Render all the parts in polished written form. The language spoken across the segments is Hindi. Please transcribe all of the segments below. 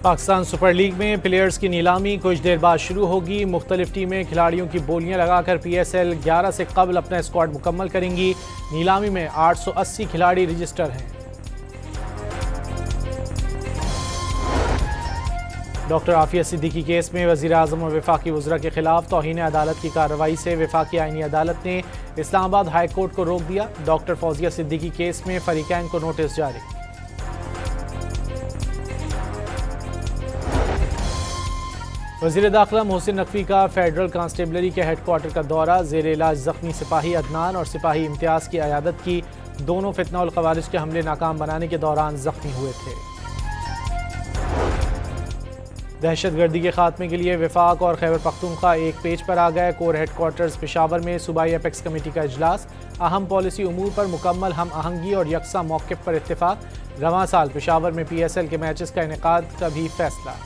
पाकिस्तान सुपर लीग में प्लेयर्स की नीलामी कुछ देर बाद शुरू होगी। मुख्तलिफ टीमें खिलाड़ियों की बोलियां लगाकर PSL 11 से कबल अपना स्क्वाड मुकम्मल करेंगी। नीलामी में 880 खिलाड़ी रजिस्टर हैं। डॉक्टर आफिया सिद्दीकी केस में वज़ीर आज़म और वफाकी वज़रा के खिलाफ तौहीन अदालत की कार्रवाई से वफाकी आईनी अदालत ने इस्लामाबाद हाई कोर्ट को रोक दिया। डॉक्टर फौजिया सिद्दीकी केस में फरीकैन को नोटिस जारी। वज़ीर दाखिला मोहसिन नकवी का फेडरल कांस्टेबलरी के हेडक्वार्टर का दौरा। ज़ेर इलाज ज़ख्मी सिपाही अदनान और सिपाही इम्तियाज़ की अयादत की। दोनों फितना और ख़वारिज के हमले नाकाम बनाने के दौरान ज़ख्मी हुए थे। दहशत गर्दी के खात्मे के लिए वफाक और खैबर पख्तूनख्वा एक पेज पर आ गए। कोर हेडक्वार्टर्स पेशावर में सूबाई एपेक्स कमेटी का इजलास। अहम पॉलिसी उमूर पर मुकम्मल हम आहंगी और यकसा मौक़िफ़ पर इत्तेफाक। रवां साल पेशावर में PSL के मैचेस का इनेकाद का भी फैसला।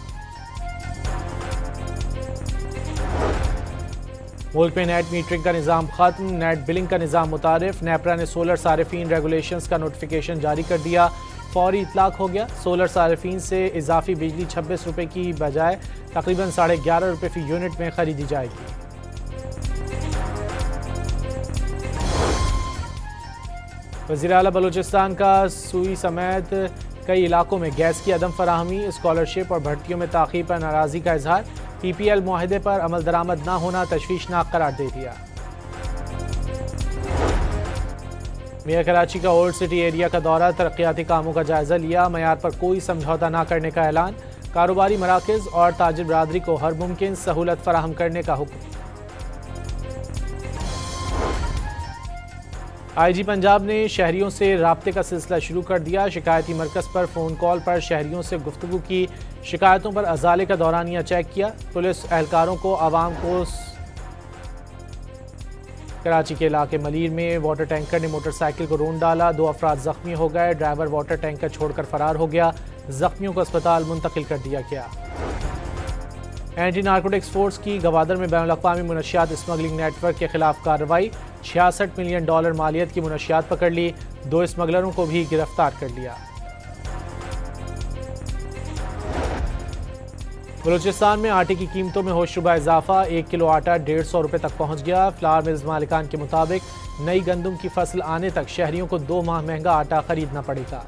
मुल्क में नेट मीटरिंग का निज़ाम खत्म। नेट बिलिंग का निज़ाम मुतारिफ। नेपरा ने सोलर सारिफीन रेगुलेशंस का नोटिफिकेशन जारी कर दिया। फौरी इतलाक हो गया। सोलर सारिफीन से इजाफी बिजली 26 रुपये की बजाय तकरीबन 11.5 रुपये फी यूनिट में खरीदी जाएगी। वज़ीर आला बलूचिस्तान का सुई समेत कई इलाकों में गैस की अदम फराहमी। स्कॉलरशिप और भर्तियों में ताख़ीर पर नाराज़गी का इजहार। PPL मुआहदे पर अमल दरामद न होना तशवीशनाक करार दे दिया। मियां कराची का ओल्ड सिटी एरिया का दौरा। तरक्याती कामों का जायजा लिया। मयार पर कोई समझौता न करने का ऐलान। कारोबारी मराकज़ और ताजिर बरादरी को हर मुमकिन सहूलत फराहम करने का हुक्म। IG पंजाब ने शहरियों से राब्ते का सिलसिला शुरू कर दिया। शिकायती मरकज़ पर फ़ोन कॉल पर शहरियों से गुफ्तगू की। शिकायतों पर अजाले का दौरानिया चेक किया। पुलिस एहलकारों को आवाम को कराची के इलाके मलीर में वाटर टैंकर ने मोटरसाइकिल को रोन डाला। 2 अफराद जख्मी हो गए। ड्राइवर वाटर टैंकर छोड़कर फरार हो गया। जख्मियों को अस्पताल मुंतकिल कर दिया गया। एंटी नारकोटिक्स फोर्स की गवादर में बैनुल-अक़वामी मुनशियात स्मगलिंग नेटवर्क के खिलाफ कार्रवाई। $66 मिलियन मालियत की मुनशियात पकड़ ली। 2 स्मगलरों को भी गिरफ्तार कर लिया। बलूचिस्तान में आटे की कीमतों में होशरुबा इजाफा। 1 किलो आटा 150 रुपये तक पहुंच गया। फ्लावर मिल्स मालिकान के मुताबिक नई गंदम की फसल आने तक शहरियों को 2 माह महंगा आटा खरीदना पड़ेगा।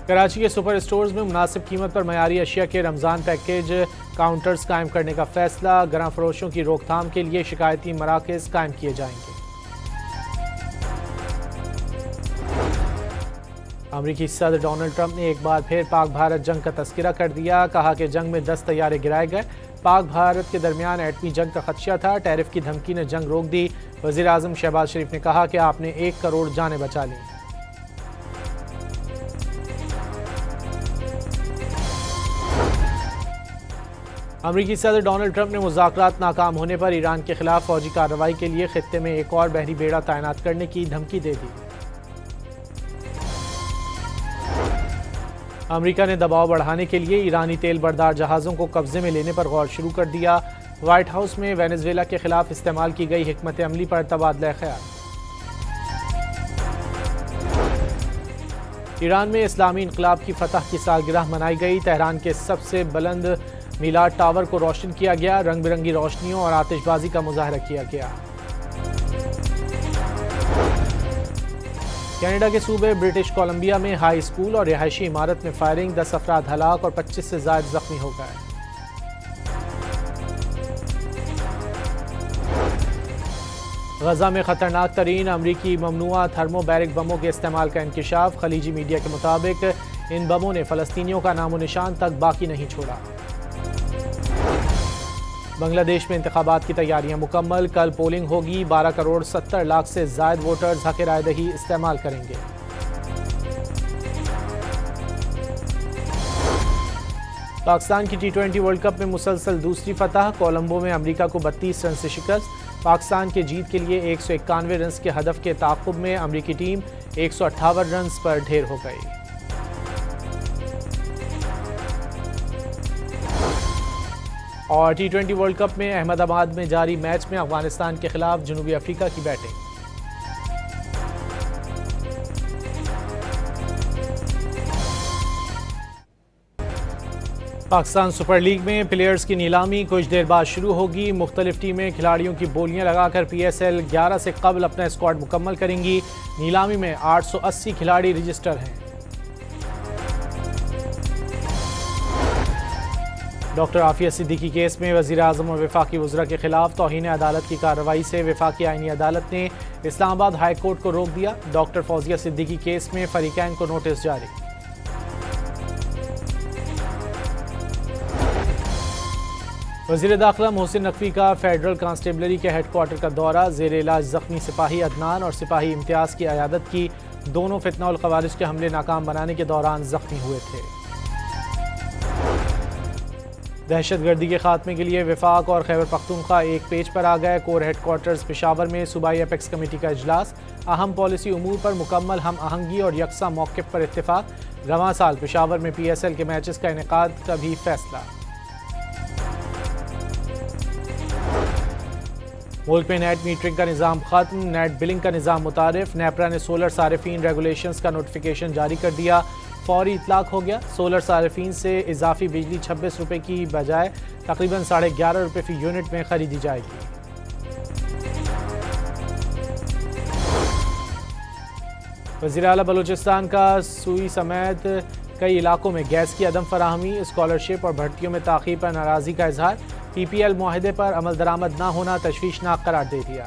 कराची के सुपर स्टोर्स में मुनासिब कीमत पर मयारी अशिया के रमज़ान पैकेज काउंटर्स कायम करने का फैसला। गरां फरोशों की रोकथाम के लिए शिकायती मराकज़ कायम किए जाएंगे। अमरीकी सदर डोनाल्ड ट्रंप ने एक बार फिर पाक भारत जंग का तस्करा कर दिया। कहा कि जंग में 10 तैयारे गिराए गए। पाक भारत के दरमियान एटमी जंग का खदशा था। टैरिफ की धमकी ने जंग रोक दी। वज़ीर आज़म शहबाज शरीफ ने कहा कि आपने 1 करोड़ जानें बचा ली। अमरीकी सदर डोनाल्ड ट्रंप ने मुज़ाकरात नाकाम होने पर ईरान के खिलाफ फौजी कार्रवाई के लिए खित्ते में एक और बहरी बेड़ा तैनात करने की धमकी दे दी। अमेरिका ने दबाव बढ़ाने के लिए ईरानी तेल बरदार जहाज़ों को कब्जे में लेने पर गौर शुरू कर दिया। व्हाइट हाउस में वेनेजुएला के खिलाफ इस्तेमाल की गई हिकमत अमली पर तबादला ख्याल। ईरान में इस्लामी इनकलाब की फतह की सालगिरह मनाई गई। तेहरान के सबसे बुलंद मीलाद टावर को रोशन किया गया। रंग बिरंगी रोशनियों और आतिशबाजी का मुजाहरा किया गया। कनाडा के सूबे ब्रिटिश कोलंबिया में हाई स्कूल और रिहायशी इमारत में फायरिंग। 10 अफराद हलाक और 25 से ज्यादा जख्मी हो गए। गजा में खतरनाक तरीन अमरीकी ममनुआ थर्मोबैरिक बमों के इस्तेमाल का इंकिशाफ। खलीजी मीडिया के मुताबिक इन बमों ने फलस्तीनियों का नामो निशान तक बाकी नहीं छोड़ा। बांग्लादेश में इंतखाबात की तैयारियां मुकम्मल। कल पोलिंग होगी। 12 करोड़ 70 लाख से जायद वोटर्स हक राय दही इस्तेमाल करेंगे। पाकिस्तान की T20 वर्ल्ड कप में मुसलसल दूसरी फतह। कोलंबो में अमेरिका को 32 रन से शिकस्त। पाकिस्तान के जीत के लिए 191 रन के हदफ के ताक़ुब में अमेरिकी टीम 158 रन पर ढेर हो गई। और T20 वर्ल्ड कप में अहमदाबाद में जारी मैच में अफगानिस्तान के खिलाफ जनूबी अफ्रीका की बैटिंग। पाकिस्तान सुपर लीग में प्लेयर्स की नीलामी कुछ देर बाद शुरू होगी। मुख्तलिफ टीमें खिलाड़ियों की बोलियां लगाकर PSL 11 से कबल अपना स्क्वाड मुकम्मल करेंगी। नीलामी में 880 खिलाड़ी रजिस्टर हैं। डॉक्टर आफिया सिद्दीकी केस में वज़ीर आज़म और वफाकी वज़रा के खिलाफ तौहीन अदालत की कार्रवाई से वफाकी आईनी अदालत ने इस्लामाबाद हाई कोर्ट को रोक दिया। डॉक्टर फौजिया सिद्दीकी केस में फरीकैन को नोटिस जारी। वज़ीर दाखिला मोहसिन नकवी का फेडरल कांस्टेबलरी के हेडक्वार्टर का दौरा। ज़ेर इलाज ज़ख्मी सिपाही अदनान और सिपाही इम्तियाज़ की अयादत की। दोनों फितना उल ख़वारिज के हमले नाकाम बनाने के दौरान ज़ख्मी हुए थे। दहशतगर्दी के खात्मे के लिए वफाक और खैबर पख्तूनख्वा एक पेज पर आ गए। कोर हेडक्वार्टर्स पेशावर में सूबाई एपेक्स कमेटी का इजलास। अहम पॉलिसी उमूर पर मुकम्मल हम आहंगी और यकसा मौक़िफ़ पर इत्तेफाक। रवां साल पेशावर में PSL के मैचेस का इनेकाद का भी फैसला। मुल्क में नेट मीटरिंग का निज़ाम खत्म। नेट बिलिंग का निज़ाम मुतारिफ। नेपरा ने सोलर सारिफीन रेगुलेशंस का नोटिफिकेशन जारी कर दिया। फौरी इतलाक हो गया। सोलर सारिफीन से इजाफी बिजली 26 रुपये की बजाय तकरीबन 11.5 रुपये फी यूनिट में खरीदी जाएगी। वज़ीर आला बलूचिस्तान का सुई समेत कई इलाकों में गैस की अदम फराहमी। स्कॉलरशिप और भर्तियों में ताख़ीर पर नाराज़गी का इजहार। PPL मुआहदे पर अमल दरामद न होना तशवीशनाक करार दे दिया।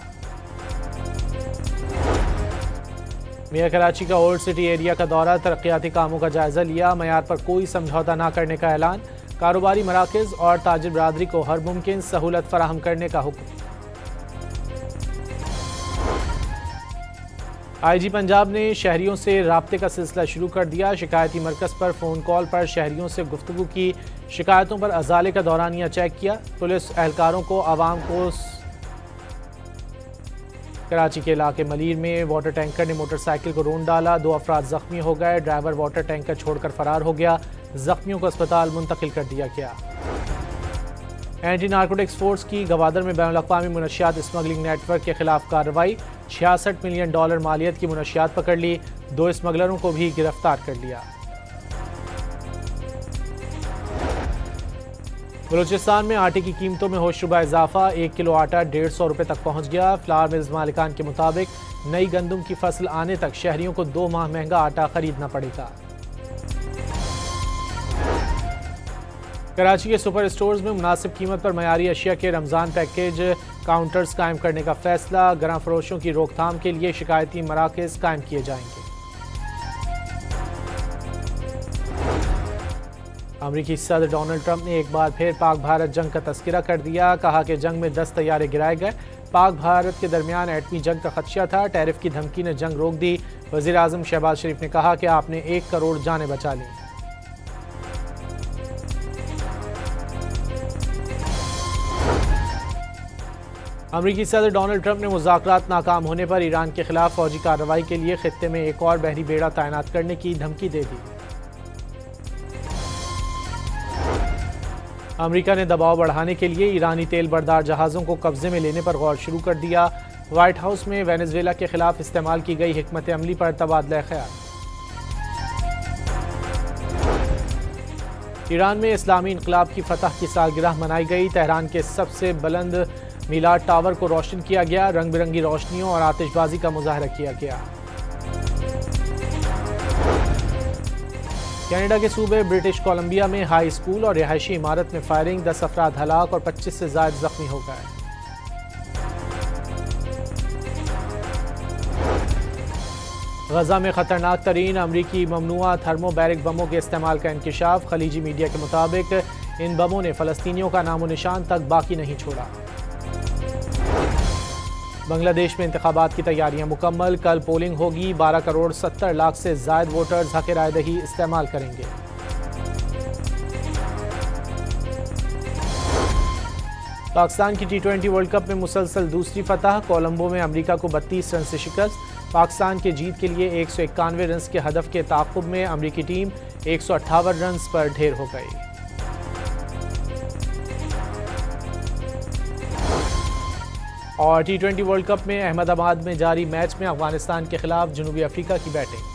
मियां कराची का ओल्ड सिटी एरिया का दौरा। तरक्याती कामों का जायजा लिया। मयार पर कोई समझौता न करने का ऐलान। कारोबारी मराकज़ और ताजिर बरादरी को हर मुमकिन सहूलत फराहम करने का हुक्म। IG पंजाब ने शहरियों से राब्ते का सिलसिला शुरू कर दिया। शिकायती मरकज़ पर फ़ोन कॉल पर शहरियों से गुफ्तगू की। शिकायतों पर अजाले का दौरानिया चेक किया। पुलिस एहलकारों को आवाम को। कराची के इलाके मलीर में वाटर टैंकर ने मोटरसाइकिल को रोंद डाला। 2 अफराद जख्मी हो गए। ड्राइवर वाटर टैंकर छोड़कर फरार हो गया। जख्मियों को अस्पताल मुंतकिल कर दिया गया। एंटी नारकोटिक्स फोर्स की गवादर में बैनुल-अक़वामी मुनशियात स्मगलिंग नेटवर्क के खिलाफ कार्रवाई। $66 मिलियन मालियत की मुनशियात पकड़ ली। 2 स्मगलरों को भी गिरफ्तार कर लिया। बलूचिस्तान में आटे की कीमतों में होशरुबा इजाफा। 1 किलो आटा 150 रुपये तक पहुंच गया। फ्लावर मिल्स मालिकान के मुताबिक नई गंदम की फसल आने तक शहरियों को 2 माह महंगा आटा खरीदना पड़ेगा। कराची के सुपर स्टोर्स में मुनासिब कीमत पर मयारी अशिया के रमज़ान पैकेज काउंटर्स कायम करने का फैसला। गरां फरोशों की रोकथाम के लिए शिकायती मराकज़ कायम किए जाएंगे। अमरीकी सदर डोनाल्ड ट्रंप ने एक बार फिर पाक भारत जंग का तस्करा कर दिया। कहा कि जंग में 10 तैयारे गिराए गए। पाक भारत के दरमियान एटमी जंग का खदशा था। टैरिफ की धमकी ने जंग रोक दी। वज़ीर आज़म शहबाज शरीफ ने कहा कि आपने 1 करोड़ जानें बचा ली। अमरीकी सदर डोनाल्ड ट्रंप ने मुज़ाकरात नाकाम होने पर ईरान के खिलाफ फौजी कार्रवाई के लिए खित्ते में एक और बहरी बेड़ा तैनात करने की धमकी दे दी। अमेरिका ने दबाव बढ़ाने के लिए ईरानी तेल बरदार जहाज़ों को कब्जे में लेने पर गौर शुरू कर दिया। व्हाइट हाउस में वेनेजुएला के खिलाफ इस्तेमाल की गई हिकमत अमली पर तबादला ख्याल। ईरान में इस्लामी इनकलाब की फतह की सालगिरह मनाई गई। तेहरान के सबसे बुलंद मीलाद टावर को रोशन किया गया। रंग बिरंगी रोशनियों और आतिशबाजी का मुजाहरा किया गया। कनाडा के सूबे ब्रिटिश कोलंबिया में हाई स्कूल और रिहायशी इमारत में फायरिंग। 10 अफराद हलाक और 25 से ज्यादा जख्मी हो गए। गजा में खतरनाक तरीन अमरीकी ममनुआ थर्मोबैरिक बमों के इस्तेमाल का इंकिशाफ। खलीजी मीडिया के मुताबिक इन बमों ने फलस्तीनियों का नामो निशान तक बाकी नहीं छोड़ा। बांग्लादेश में इंतखाबात की तैयारियां मुकम्मल। कल पोलिंग होगी। 12 करोड़ 70 लाख से ज्यादा वोटर्स हक़ रायदही इस्तेमाल करेंगे। पाकिस्तान की T20 वर्ल्ड कप में मुसलसल दूसरी फतह। कोलंबो में अमेरिका को 32 रन से शिकस्त। पाकिस्तान के जीत के लिए 191 रन के हदफ के ताक़ुब में अमेरिकी टीम 158 रन पर ढेर हो गई। और T20 वर्ल्ड कप में अहमदाबाद में जारी मैच में अफगानिस्तान के खिलाफ जनूबी अफ्रीका की बैटिंग।